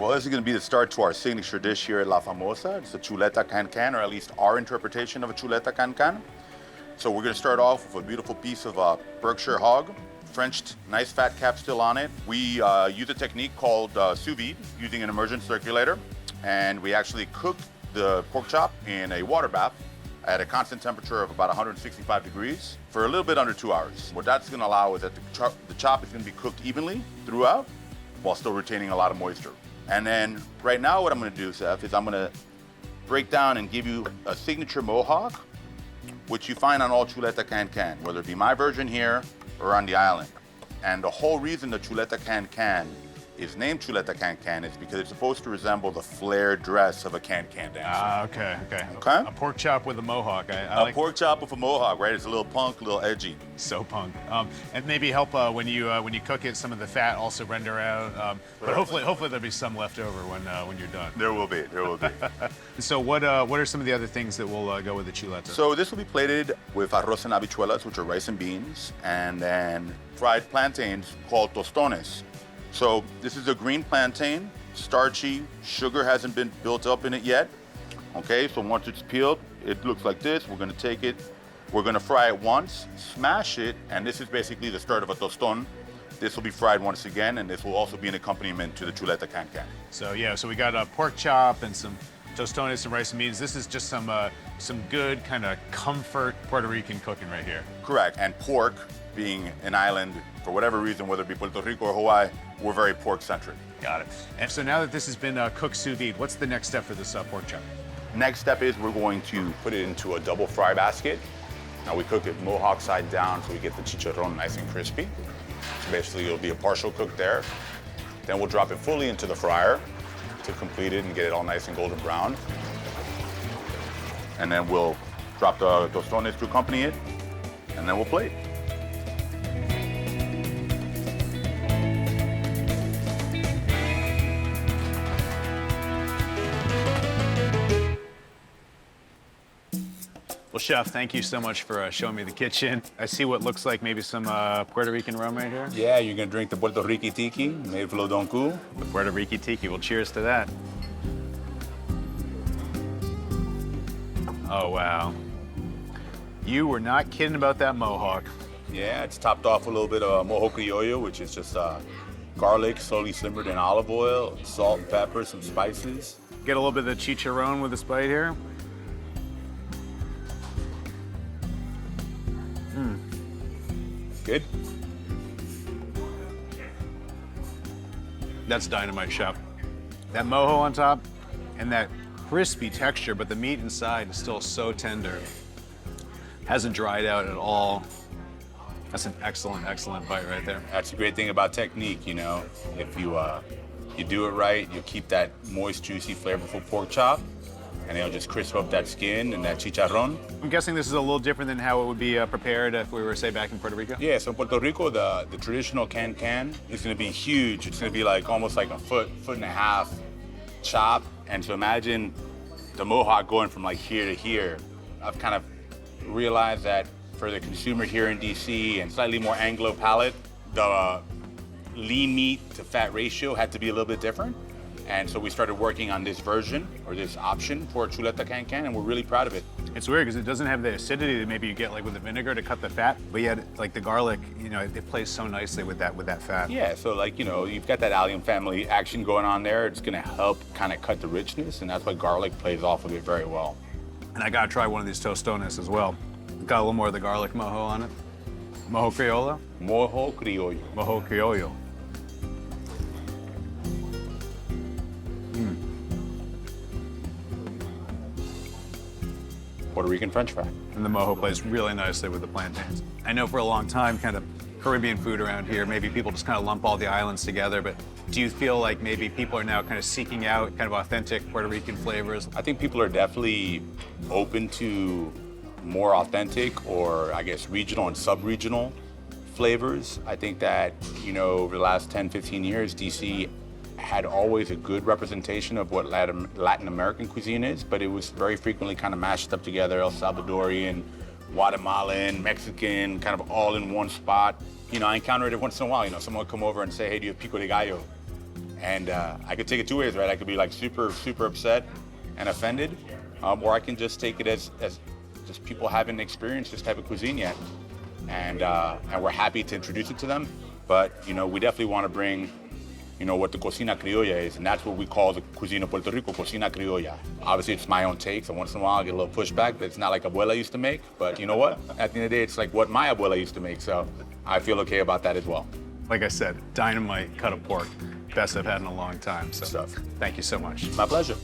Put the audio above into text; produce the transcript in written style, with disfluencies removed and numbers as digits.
Well, this is going to be the start to our signature dish here at La Famosa. It's a chuleta can-can, or at least our interpretation of a chuleta can-can. So we're going to start off with a beautiful piece of Berkshire hog, Frenched, nice fat cap still on it. We use a technique called sous vide, using an immersion circulator. And we actually cook the pork chop in a water bath at a constant temperature of about 165 degrees for a little bit under 2 hours. What that's going to allow is that the chop is going to be cooked evenly throughout while still retaining a lot of moisture. And then right now what I'm going to do, Seth, is I'm going to break down and give you a signature mohawk, which you find on all chuleta can-can, whether it be my version here or on the island. And the whole reason the chuleta can-can is named chuleta can-can is because it's supposed to resemble the flared dress of a can-can dancer. Ah, okay. A pork chop with a mohawk. I like pork chop with a mohawk, right? It's a little punk, a little edgy. So punk. And maybe help when you cook it, some of the fat also render out. But hopefully there'll be some left over when you're done. There will be. So what are some of the other things that will go with the chuleta? So this will be plated with arroz and habichuelas, which are rice and beans, and then fried plantains called tostones. So this is a green plantain, starchy, sugar hasn't been built up in it yet. Okay, so once it's peeled, it looks like this. We're gonna take it, we're gonna fry it once, smash it, and this is basically the start of a toston. This will be fried once again, and this will also be an accompaniment to the chuleta can-can. So yeah, so we got a pork chop and some tostones, some rice and beans. This is just some good kind of comfort Puerto Rican cooking right here. Correct, and pork, being an island, for whatever reason, whether it be Puerto Rico or Hawaii, we're very pork-centric. Got it. And so now that this has been cooked sous vide, what's the next step for this pork chop? Next step is we're going to put it into a double fry basket. Now we cook it mohawk side down so we get the chicharron nice and crispy. So basically it'll be a partial cook there. Then we'll drop it fully into the fryer to complete it and get it all nice and golden brown. And then we'll drop the tostones to accompany it, and then we'll plate. Well, Chef, thank you so much for showing me the kitchen. I see what looks like maybe some Puerto Rican rum right here. Yeah, you're gonna drink the Puerto Rican tiki made with lodonku. The Puerto Rican tiki. Well, cheers to that. Oh, wow. You were not kidding about that mohawk. Yeah, it's topped off with a little bit of mojo criollo, which is just garlic slowly simmered in olive oil, salt and pepper, some spices. Get a little bit of the chicharron with this bite here. Good? That's dynamite, Chef. That mojo on top and that crispy texture, but the meat inside is still so tender. Hasn't dried out at all. That's an excellent, excellent bite right there. That's the great thing about technique, you know. If you do it right, you keep that moist, juicy, flavorful pork chop, and it'll just crisp up that skin and that chicharron. I'm guessing this is a little different than how it would be prepared if we were, say, back in Puerto Rico? Yeah, so in Puerto Rico, the traditional can-can is gonna be huge. It's gonna be like almost like a foot and a half chop. And so imagine the mohawk going from like here to here. I've kind of realized that for the consumer here in DC and slightly more Anglo palate, the lean meat to fat ratio had to be a little bit different. And so we started working on this version, or this option for chuleta can-can, and we're really proud of it. It's weird because it doesn't have the acidity that maybe you get like with the vinegar to cut the fat, but yet like the garlic, you know, it plays so nicely with that fat. Yeah, so like, you know, you've got that allium family action going on there. It's gonna help kind of cut the richness, and that's why garlic plays off of it very well. And I gotta try one of these tostones as well. Got a little more of the garlic mojo on it. Mojo criolla? Mojo criollo. Mojo criollo. Puerto Rican French fry. And the mojo plays really nicely with the plantains. I know for a long time, kind of Caribbean food around here, maybe people just kind of lump all the islands together, but do you feel like maybe people are now kind of seeking out kind of authentic Puerto Rican flavors? I think people are definitely open to more authentic, or I guess regional and sub-regional flavors. I think that, you know, over the last 10, 15 years, DC had always a good representation of what Latin American cuisine is, but it was very frequently kind of mashed up together, El Salvadorian, Guatemalan, Mexican, kind of all in one spot. You know, I encounter it once in a while. You know, someone would come over and say, hey, do you have pico de gallo? And I could take it two ways, right? I could be like super, super upset and offended, or I can just take it as just people haven't experienced this type of cuisine yet. And we're happy to introduce it to them. But, you know, we definitely want to bring, you know, what the cocina criolla is, and that's what we call the cuisine of Puerto Rico, cocina criolla. Obviously, it's my own take, so once in a while I get a little pushback that it's not like abuela used to make, but you know what? At the end of the day, it's like what my abuela used to make, so I feel okay about that as well. Like I said, dynamite cut of pork. Best I've had in a long time, so Stuff. thank you so much. My pleasure.